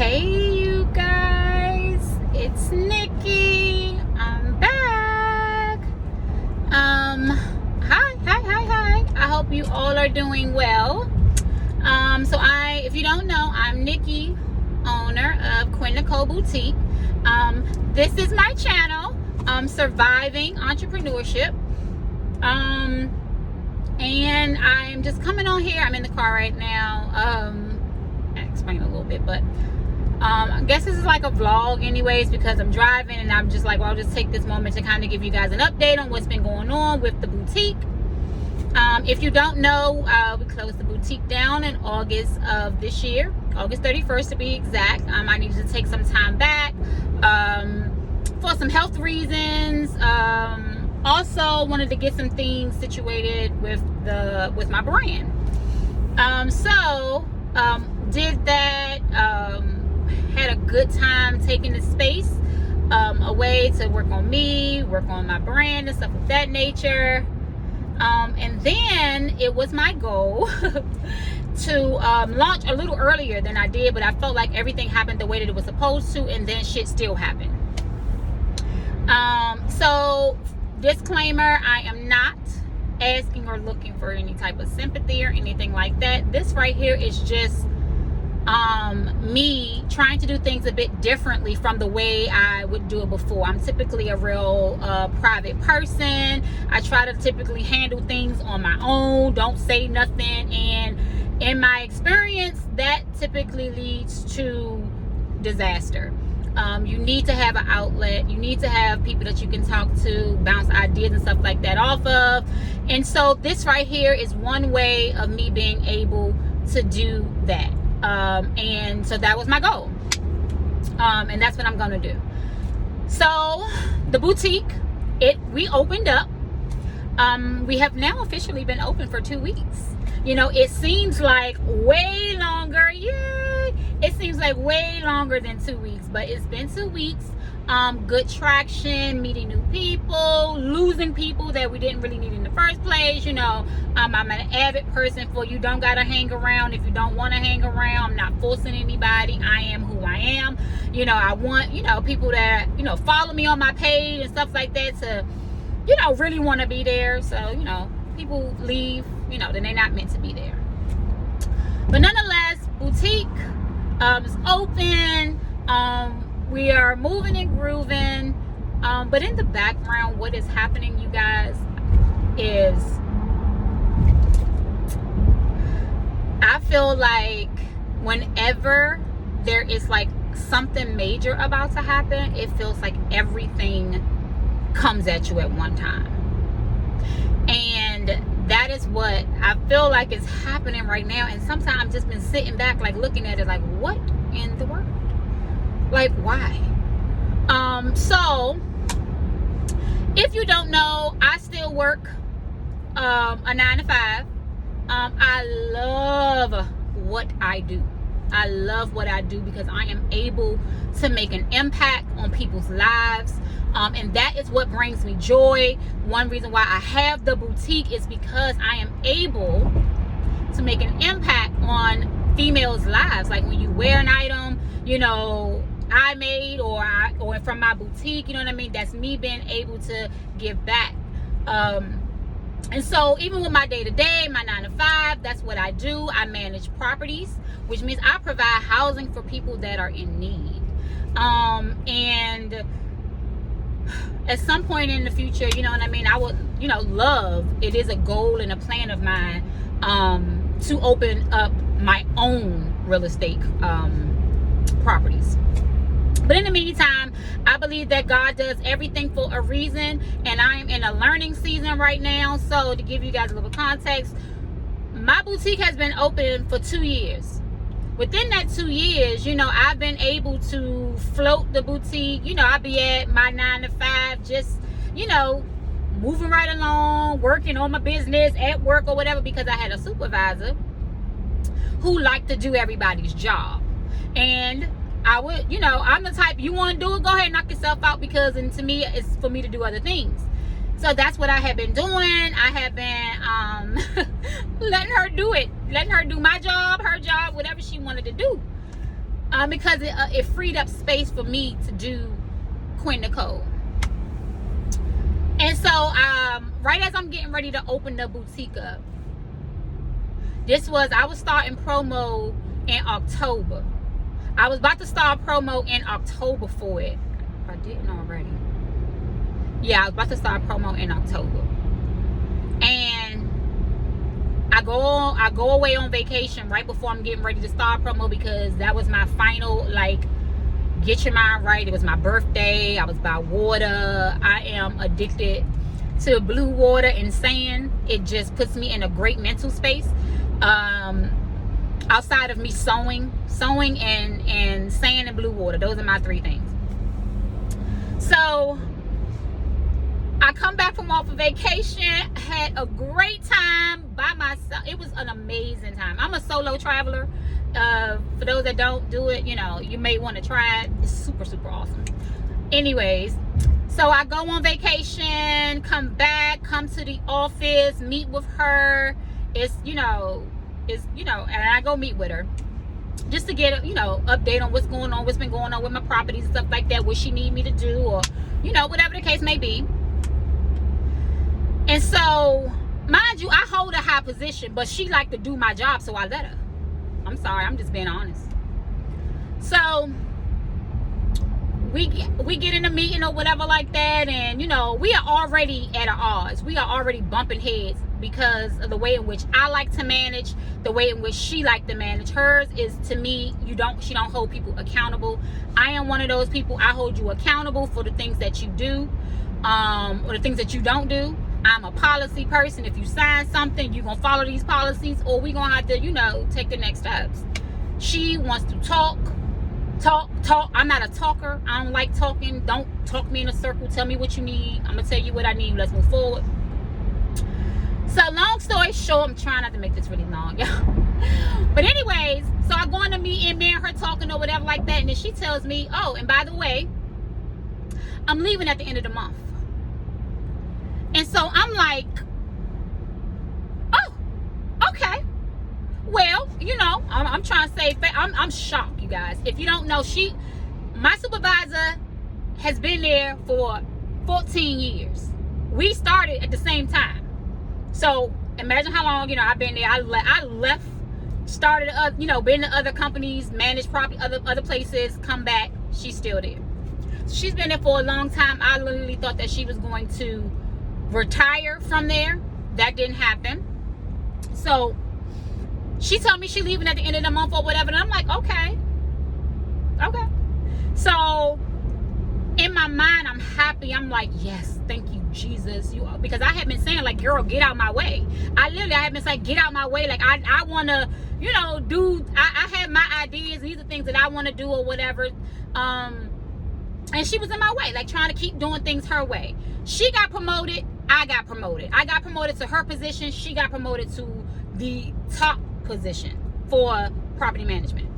Hey you guys, it's Nikki. I'm back. Hi. I hope you all are doing well. If you don't know, I'm Nikki, owner of Quinnicholee Boutique. This is my channel, Surviving Entrepreneurship. And I'm just coming on here. I'm in the car right now. I'll explain a little bit, but I guess this is like a vlog anyways, because I'm driving and I'm just like, well, I'll just take this moment to kind of give you guys an update on what's been going on with the boutique. If you don't know, we closed the boutique down in August of this year, August 31st to be exact. I needed to take some time back for some health reasons. Also wanted to get some things situated with my brand. Did that. Had a good time taking the space away to work on me, work on my brand and stuff of that nature. And then it was my goal to launch a little earlier than I did, but I felt like everything happened the way that it was supposed to, and then shit still happened. So disclaimer, I am not asking or looking for any type of sympathy or anything like that. This right here is just me trying to do things a bit differently from the way I would do it before. I'm typically a real private person. I try to typically handle things on my own, don't say nothing, and in my experience that typically leads to disaster. You need to have an outlet. You need to have people that you can talk to, bounce ideas and stuff like that off of. And so this right here is one way of me being able to do that. And so that was my goal. And that's what I'm going to do. So the boutique, we opened up. We have now officially been open for 2 weeks. You know, it seems like way longer. Yay! It seems like way longer than 2 weeks, but it's been 2 weeks. Good traction, meeting new people, losing people that we didn't really need in the first place. You know, I'm an avid person for you don't gotta hang around if you don't want to hang around. I'm not forcing anybody. I am who I am. You know, I want, you know, people that, you know, follow me on my page and stuff like that to, you know, really want to be there. So, you know, people leave, you know, then they're not meant to be there. But nonetheless, boutique is open. We are moving and grooving. But in the background, what is happening, you guys, is I feel like whenever there is like something major about to happen, it feels like everything comes at you at one time. And that is what I feel like is happening right now. And sometimes I've just been sitting back, like looking at it like, what in the world? Like, why? So if you don't know, I still work a 9 to 5. I love what I do. I love what I do because I am able to make an impact on people's lives. And that is what brings me joy. One reason why I have the boutique is because I am able to make an impact on females' lives. Like when you wear an item, you know, I made or from my boutique, you know what I mean? That's me being able to give back. And so even with my day-to-day, my 9 to 5, that's what I do. I manage properties, which means I provide housing for people that are in need. And at some point in the future, you know what I mean, I would, you know, it is a goal and a plan of mine to open up my own real estate properties. But in the meantime, I believe that God does everything for a reason, and I'm in a learning season right now. So to give you guys a little context, my boutique has been open for 2 years. Within that 2 years, you know, I've been able to float the boutique. You know, I'll be at my 9 to 5, just, you know, moving right along, working on my business at work or whatever, because I had a supervisor who liked to do everybody's job. And I would, you know, I'm the type, you want to do it, go ahead and knock yourself out, because, and to me, it's for me to do other things. So that's what I have been doing. I have been letting her do it, letting her do my job, her job, whatever she wanted to do. because it freed up space for me to do Quinn Nicole. And so right as I'm getting ready to open the boutique up, I was starting promo in October. I was about to start promo in October for it. If I didn't already. Yeah, I was about to start promo in October. And I go away on vacation right before I'm getting ready to start promo, because that was my final, like, get your mind right. It was my birthday. I was by water. I am addicted to blue water and sand. It just puts me in a great mental space. Outside of me sewing and sand and blue water. Those are my three things. So I come back from off of vacation, had a great time by myself. It was an amazing time. I'm a solo traveler. For those that don't do it, you know, you may want to try it. It's super, super awesome. Anyways, so I go on vacation, come back, come to the office, meet with her. And I go meet with her just to get a, update on what's going on, what's been going on with my properties and stuff like that, what she need me to do, or, whatever the case may be. And so, mind you, I hold a high position, but she like to do my job, so I let her. I'm sorry, I'm just being honest. So we get in a meeting or whatever like that, and we are already at odds. We are already bumping heads because of the way in which I like to manage, the way in which she like to manage. Hers is, to me, she don't hold people accountable. I am one of those people. I hold you accountable for the things that you do, or the things that you don't do. I'm a policy person. If you sign something, you're gonna follow these policies, or we're gonna have to, take the next steps. She wants to talk. I'm not a talker. I don't like talking. Don't talk me in a circle. Tell me what you need. I'm gonna tell you what I need. Let's move forward. So long story short, I'm trying not to make this really long, y'all. But anyways, so I go in the meeting, me and her talking or whatever like that, and then she tells me, oh, and by the way, I'm leaving at the end of the month. And so I'm like, oh, okay. Well, I'm trying to say, I'm shocked, you guys. If you don't know, my supervisor has been there for 14 years. We started at the same time. So imagine how long, I've been there. I left, started up, been to other companies, managed property, other places, come back. She's still there. She's been there for a long time. I literally thought that she was going to retire from there. That didn't happen. So she told me she's leaving at the end of the month or whatever, and I'm like, okay. So in my mind, I'm happy. I'm like, yes, thank you, Jesus. Because I had been saying, like, girl, get out my way. I had been saying, get out my way. Like, I want to, I had my ideas. These are things that I want to do or whatever. And she was in my way, like, trying to keep doing things her way. She got promoted. I got promoted. I got promoted to her position. She got promoted to the top position for property management.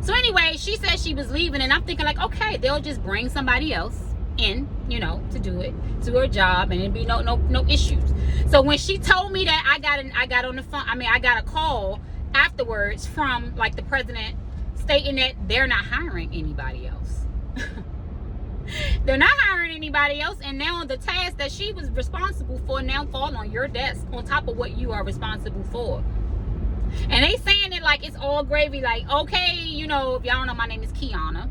So anyway, she said she was leaving, and I'm thinking, like, okay, they'll just bring somebody else in, to do it, to her job, and it'd be no issues. So when she told me that, I got on the phone. I got a call afterwards from, like, the president stating that they're not hiring anybody else. They're not hiring anybody else, and now the task that she was responsible for now fall on your desk on top of what you are responsible for. And they saying it like it's all gravy, like, okay, if y'all don't know, my name is Kiana.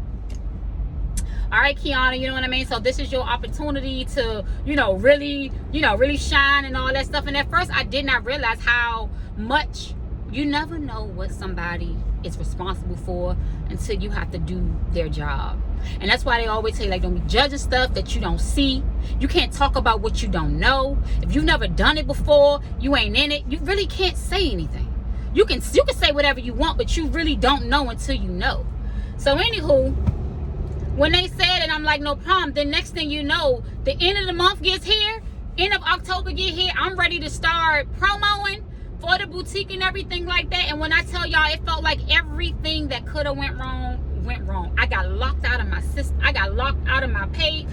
All right, Kiana, you know what I mean? So this is your opportunity to, really shine and all that stuff. And at first, I did not realize how much. You never know what somebody is responsible for until you have to do their job. And that's why they always say, like, don't be judging stuff that you don't see. You can't talk about what you don't know. If you've never done it before, you ain't in it, you really can't say anything. You can say whatever you want, but you really don't know until you know. So anywho, when they said it, I'm like, no problem. The next thing you know, the end of the month gets here, end of October get here, I'm ready to start promoing for the boutique and everything like that. And when I tell y'all, it felt like everything that could have went wrong. I got locked out of my system. I got locked out of my pay.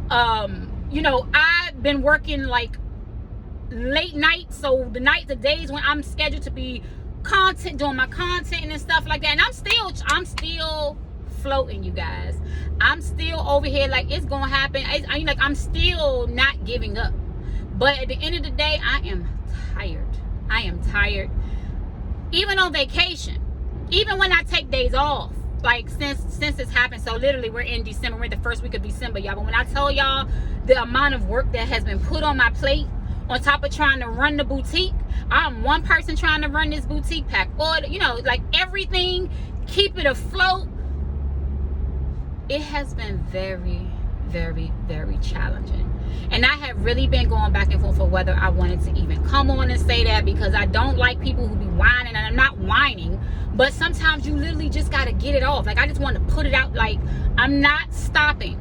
I've been working like late night, so the days when I'm scheduled to be content, doing my content and stuff like that. And I'm still floating, you guys. I'm still over here like it's gonna happen. I'm still not giving up. But at the end of the day, I am tired. Even on vacation, even when I take days off, like since it's happened. So literally we're in December, we're in the first week of December, y'all. But when I tell y'all the amount of work that has been put on my plate, on top of trying to run the boutique, I'm one person trying to run this boutique, pack order, like everything, keep it afloat. It has been very, very, very challenging. And I have really been going back and forth for whether I wanted to even come on and say that, because I don't like people who be whining. And I'm not whining, but sometimes you literally just got to get it off. Like, I just want to put it out. Like, I'm not stopping.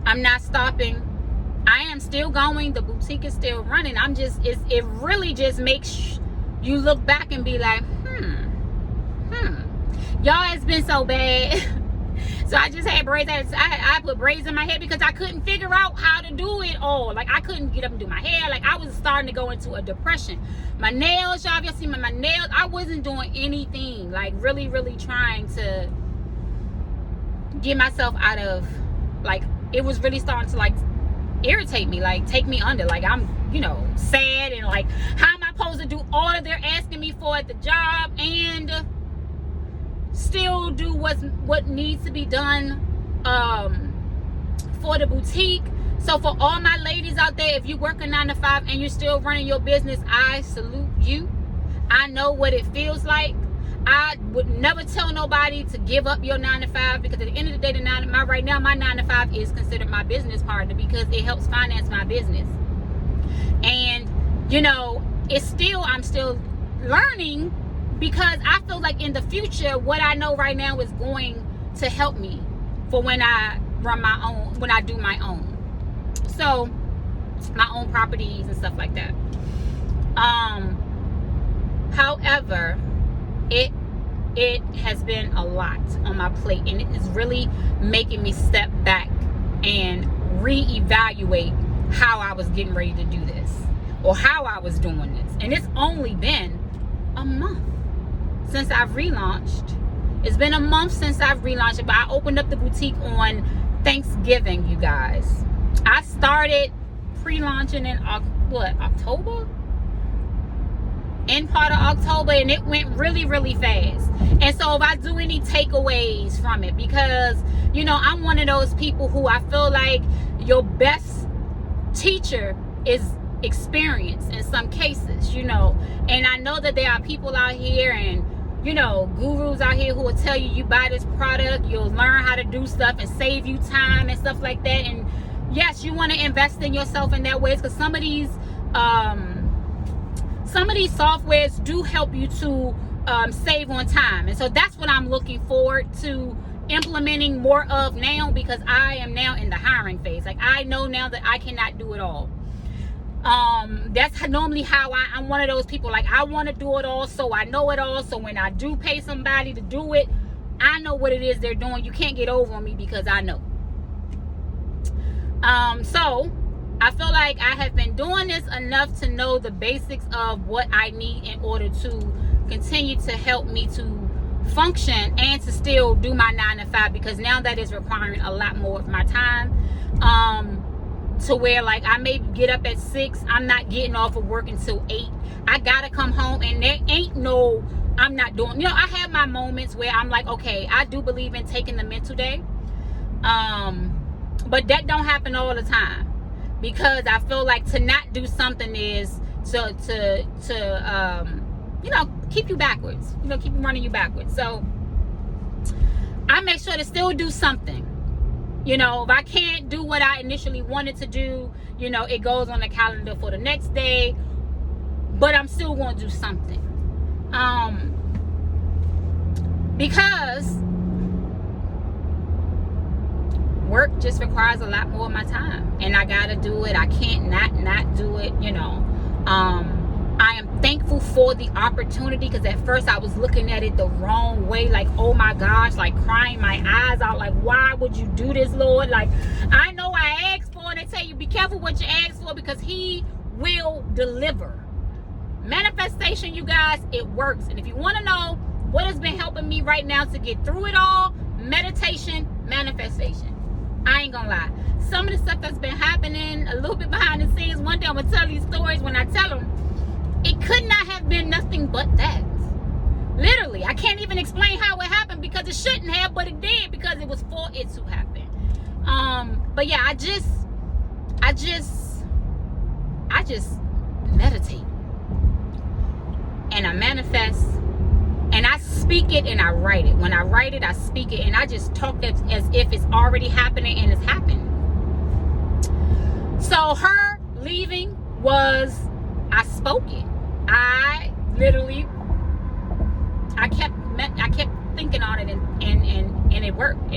I am still going. The boutique is still running. It really just makes you look back and be like, y'all, it's been so bad. So I just had braids. I put braids in my head because I couldn't figure out how to do it all. Like, I couldn't get up and do my hair. Like, I was starting to go into a depression. My nails, y'all, if y'all see my nails, I wasn't doing anything. Like, really, really trying to get myself out of, like, it was really starting to, like, irritate me, like, take me under. Like, I'm, sad, and like, how am I supposed to do all that they're asking me for at the job and still do what needs to be done for the boutique? So for all my ladies out there, if you work a 9 to 5 and you're still running your business, I salute you. I know what it feels like. I would never tell nobody to give up your 9 to 5, because at the end of the day, right now my 9 to 5 is considered my business partner, because it helps finance my business. And I'm still learning, because I feel like in the future, what I know right now is going to help me for when I run my own, when I do my own. So my own properties and stuff like that. However, it has been a lot on my plate, and it is really making me step back and reevaluate how I was getting ready to do this, or how I was doing this. And it's only been a month since I've relaunched. It's been a month since I've relaunched it, but I opened up the boutique on Thanksgiving, you guys. I started pre-launching in October? In part of October, and it went really, really fast. And so if I do any takeaways from it, because I'm one of those people who I feel like your best teacher is experience in some cases, and I know that there are people out here and gurus out here who will tell you buy this product, you'll learn how to do stuff and save you time and stuff like that. And yes, you want to invest in yourself in that way, because some of these softwares do help you to save on time. And so that's what I'm looking forward to implementing more of now, because I am now in the hiring phase. Like, I know now that I cannot do it all. That's normally how I'm one of those people. Like, I want to do it all, so I know it all. So when I do pay somebody to do it, I know what it is they're doing. You can't get over on me, because I know. So I feel like I have been doing this enough to know the basics of what I need in order to continue to help me to function and to still do my 9 to 5, because now that is requiring a lot more of my time. To where, like, I may get up at 6, I'm not getting off of work until 8. I gotta come home, and there ain't no, I'm not doing, I have my moments where I'm like, okay, I do believe in taking the mental day. But that don't happen all the time, because I feel like to not do something is to keep you backwards, keep running you backwards. So I make sure to still do something. If I can't do what I initially wanted to do, it goes on the calendar for the next day, but I'm still going to do something. Because work just requires a lot more of my time, and I gotta do it. I can't not do it. I am thankful for the opportunity, because at first I was looking at it the wrong way, like, oh my gosh, like crying my eyes out, like, why would you do this, Lord? Like, I know I asked for it. They tell you be careful what you ask for, because he will deliver. Manifestation, you guys, it works. And if you want to know what has been helping me right now to get through it all, meditation, manifestation. I ain't gonna lie. Some of the stuff that's been happening a little bit behind the scenes, one day I'm gonna tell these stories. When I tell them, it could not have been nothing but that. Literally, I can't even explain how it happened, because it shouldn't have, but it did, because it was for it to happen. But yeah, I just meditate, and I manifest, and I speak it, and I write it. When I write it, I speak it, and I just talk as if it's already happening, and it's happened. So her leaving was, I spoke it. I kept thinking on it, and it worked.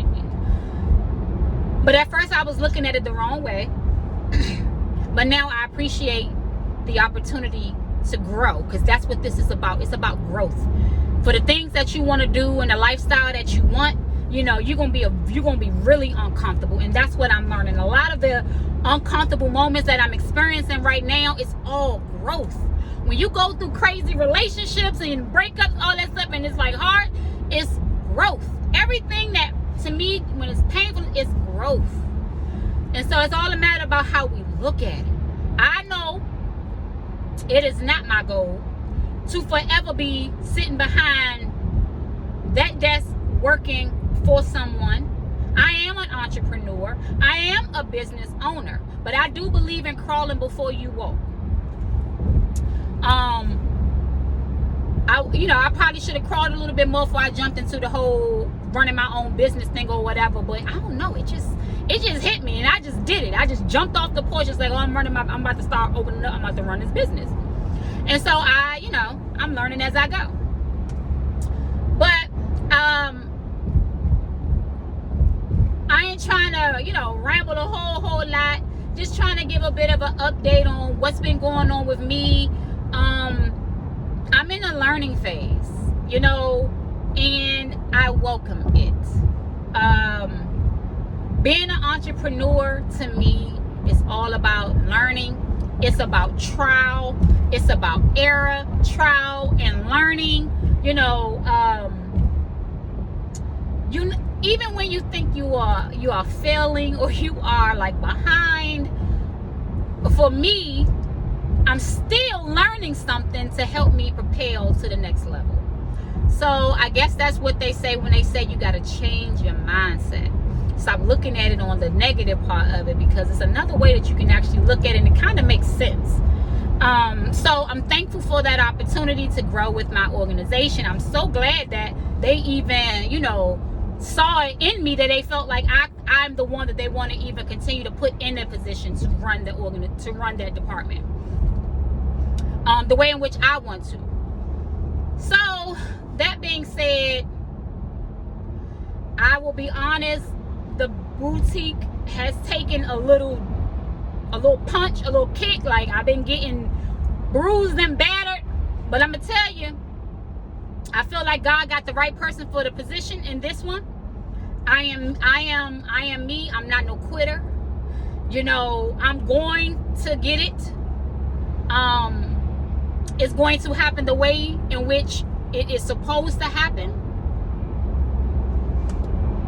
But at first I was looking at it the wrong way. But now I appreciate the opportunity to grow, because that's what this is about. It's about growth. For the things that you want to do and the lifestyle that you want, you know, you're gonna be really uncomfortable, and that's what I'm learning. A lot of the uncomfortable moments that I'm experiencing right now, it's all growth. When you go through crazy relationships and breakups, all that stuff, and it's like hard, it's growth. Everything that, to me, when it's painful, it's growth. And so it's all a matter about how we look at it. I know it is not my goal to forever be sitting behind that desk working for someone. I am an entrepreneur. I am a business owner. But I do believe in crawling before you walk. I probably should have crawled a little bit more before I jumped into the whole running my own business thing or whatever. But I don't know. It just hit me, and I just did it. I just jumped off the porch. It's like, oh, I'm about to start opening up. I'm about to run this business. And so I'm learning as I go. But I ain't trying to, ramble a whole lot. Just trying to give a bit of an update on what's been going on with me. I'm in a learning phase, and I welcome it. Being an entrepreneur, to me, is all about learning. It's about trial. It's about error, trial, and learning. Even when you think you are failing, or you are like behind, for me, I'm still learning something to help me propel to the next level. So I guess that's what they say when they say you got to change your mindset. Stop looking at it on the negative part of it, because it's another way that you can actually look at it, and it kind of makes sense. So I'm thankful for that opportunity to grow with my organization. I'm so glad that they even, saw it in me, that they felt like I'm the one that they want to even continue to put in a position to run that department the way in which I want to. So that being said, I will be honest, the boutique has taken a little punch, a little kick. Like, I've been getting bruised and battered, but I'm gonna tell you, I feel like God got the right person for the position in this one. I am me. I'm not no quitter. I'm going to get it. It's going to happen the way in which it is supposed to happen.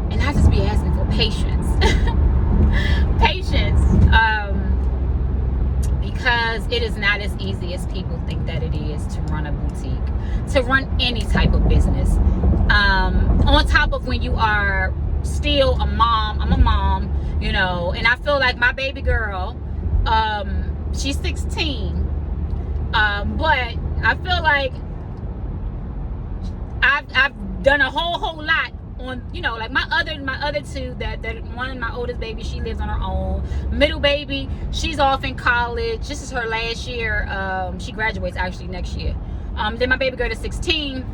And I just be asking for patience. Patience. Because it is not as easy as people think that it is to run a boutique, to run any type of business. On top of when you are still a mom. I'm a mom, and I feel like my baby girl, she's 16. But I feel like I've done a whole lot on, like my other two, that one, my oldest baby, she lives on her own. Middle baby, she's off in college. This is her last year. She graduates actually next year. Then my baby girl is 16.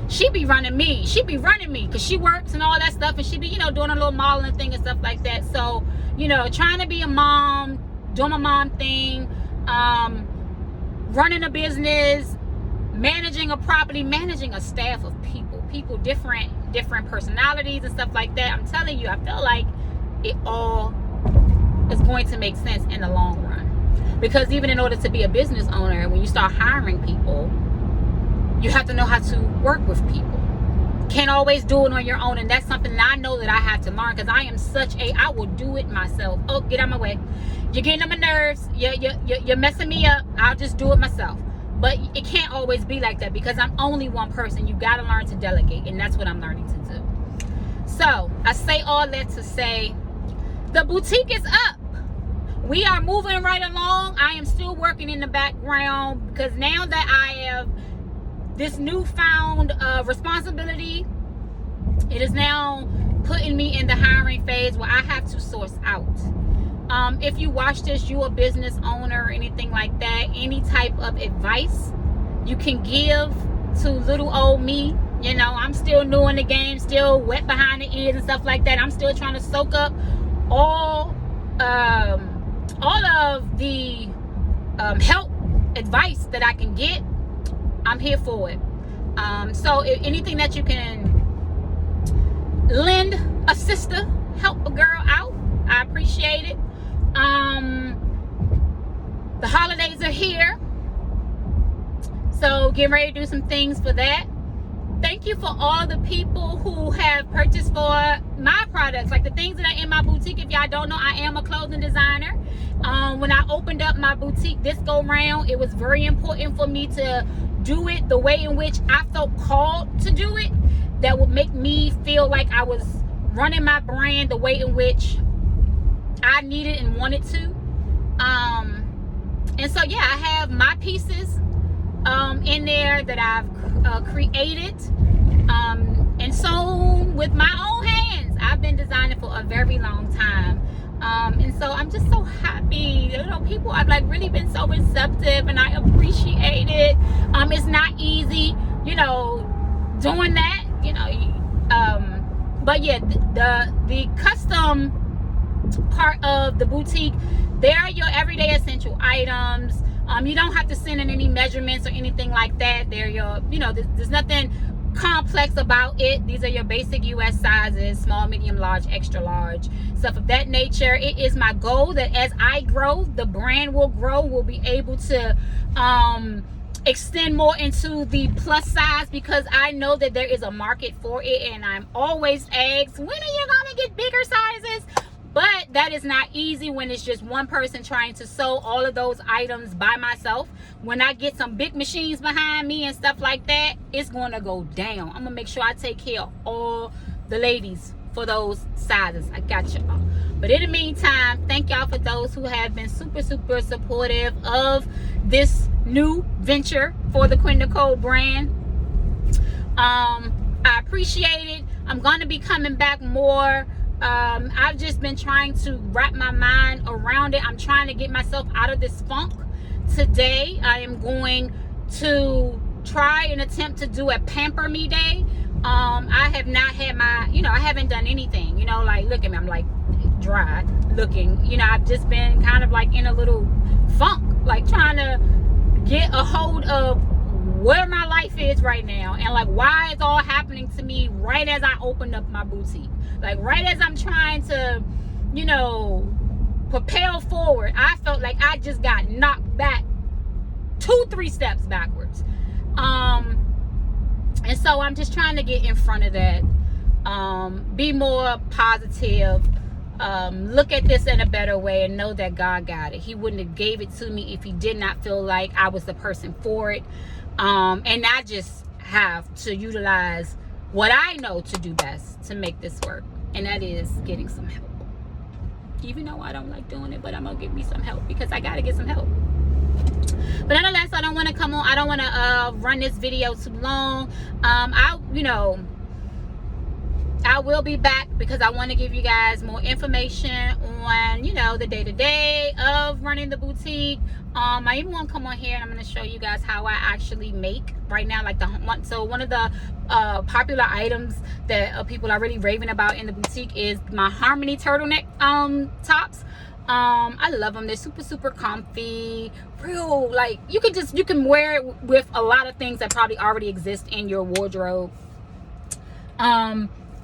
She be running me because she works and all that stuff, and she be, doing a little modeling thing and stuff like that. So, trying to be a mom, doing my mom thing, running a business, managing a property, managing a staff of people, different personalities and stuff like that. I'm telling you, I feel like it all is going to make sense in the long run. Because even in order to be a business owner, when you start hiring people, you have to know how to work with people. Can't always do it on your own, and that's something that I know that I have to learn, because I am I will do it myself. Oh, get out of my way. You're getting on my nerves. You're messing me up. I'll just do it myself. But it can't always be like that, because I'm only one person. You got to learn to delegate, and that's what I'm learning to do. So I say all that to say the boutique is up. We are moving right along. I am still working in the background, because now that I have this newfound responsibility, it is now putting me in the hiring phase where I have to source out. If you watch this, you a business owner or anything like that, any type of advice you can give to little old me. You know, I'm still new in the game, still wet behind the ears and stuff like that. I'm still trying to soak up all of the help, advice that I can get. I'm here for it. So if anything that you can lend a sister, help a girl out, I appreciate it. The holidays are here, so getting ready to do some things for that. Thank you for all the people who have purchased for my products, like the things that are in my boutique. If y'all don't know, I am a clothing designer. When I opened up my boutique this go round, it was very important for me to do it the way in which I felt called to do it. That would make me feel like I was running my brand the way in which I needed and wanted to. And so yeah, I have my pieces in there that I've created and sewn with my own hands. I've been designing for a very long time. And so I'm just so happy. You know, people have like really been so receptive, and I appreciate it. It's not easy, you know, doing that, you know. But yeah, the custom part of the boutique, they are your everyday essential items. You don't have to send in any measurements or anything like that. They're your, you know, there's nothing complex about it. These are your basic US sizes: small, medium, large, extra large, stuff of that nature. It is my goal that as I grow, the brand will grow. We'll be able to extend more into the plus size, because I know that there is a market for it, and I'm always asked, when are you gonna get bigger sizes? But that is not easy when it's just one person trying to sew all of those items by myself. When I get some big machines behind me and stuff like that, it's going to go down. I'm going to make sure I take care of all the ladies for those sizes. I got y'all. But in the meantime, thank y'all for those who have been super, super supportive of this new venture for the Quinn Nicole brand. I appreciate it. I'm going to be coming back more. I've just been trying to wrap my mind around it. I'm trying to get myself out of this funk. Today, I am going to try and attempt to do a pamper me day. I have not had my, you know, I haven't done anything, you know, like, look at me, I'm like dry looking, you know, I've just been kind of like in a little funk, like trying to get a hold of where my life is right now, and like why it's all happening to me right as I opened up my boutique. Like right as I'm trying to, you know, propel forward, I felt like I just got knocked back 2-3 steps backwards. And so I'm just trying to get in front of that, be more positive, look at this in a better way, and know that God got it. He wouldn't have gave it to me if he did not feel like I was the person for it. And I just have to utilize what I know to do best to make this work, and that is getting some help. Even though I don't like doing it, but I'm gonna get me some help because I gotta get some help. But nonetheless, I don't want to come on. I don't want to run this video too long. I will be back because I want to give you guys more information on, you know, the day-to-day of running the boutique. I even want to come on here and I'm going to show you guys how I actually make right now, like one of the popular items that people are really raving about in the boutique is my Harmony turtleneck tops. I love them. They're super, super comfy, real, like you can wear it with a lot of things that probably already exist in your wardrobe.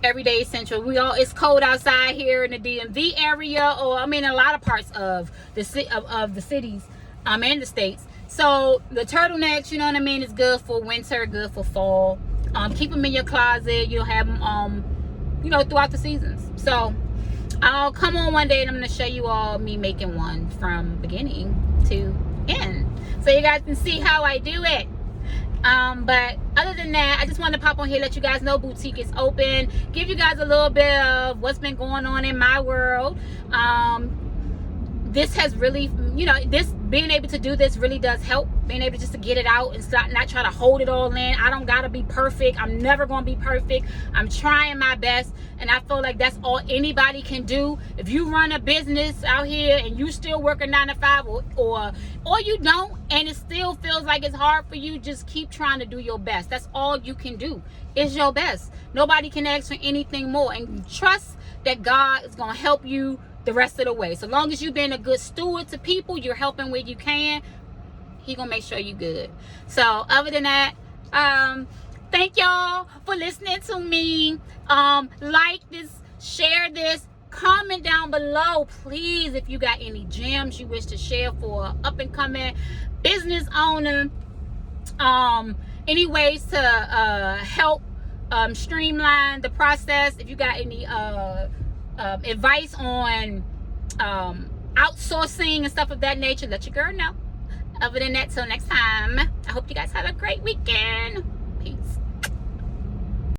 everyday essential. It's cold outside here in the DMV area, or I mean a lot of parts of the cities and the states. So the turtlenecks, you know what I mean, is good for winter, good for fall. Keep them in your closet. You'll have them throughout the seasons. So I'll come on one day and I'm going to show you all me making one from beginning to end, so you guys can see how I do it. But other than that, I just wanted to pop on here, let you guys know boutique is open, give you guys a little bit of what's been going on in my world. This has really, being able to do this really does help, being able just to get it out and not try to hold it all in. I don't gotta be perfect. I'm never gonna be perfect. I'm trying my best, and I feel like that's all anybody can do. If you run a business out here and you still work a 9 to 5, or you don't, and it still feels like it's hard for you, just keep trying to do your best. That's all you can do, is your best. Nobody can ask for anything more, and trust that God is gonna help you the rest of the way. So long as you've been a good steward to people, you're helping where you can, He gonna make sure you good. So other than that, thank y'all for listening to me. Like this, share this, comment down below, please, if you got any gems you wish to share for up and coming business owner. Any ways to help streamline the process. If you got any advice on outsourcing and stuff of that nature, let your girl know. Other than that, till next time, I hope you guys have a great weekend.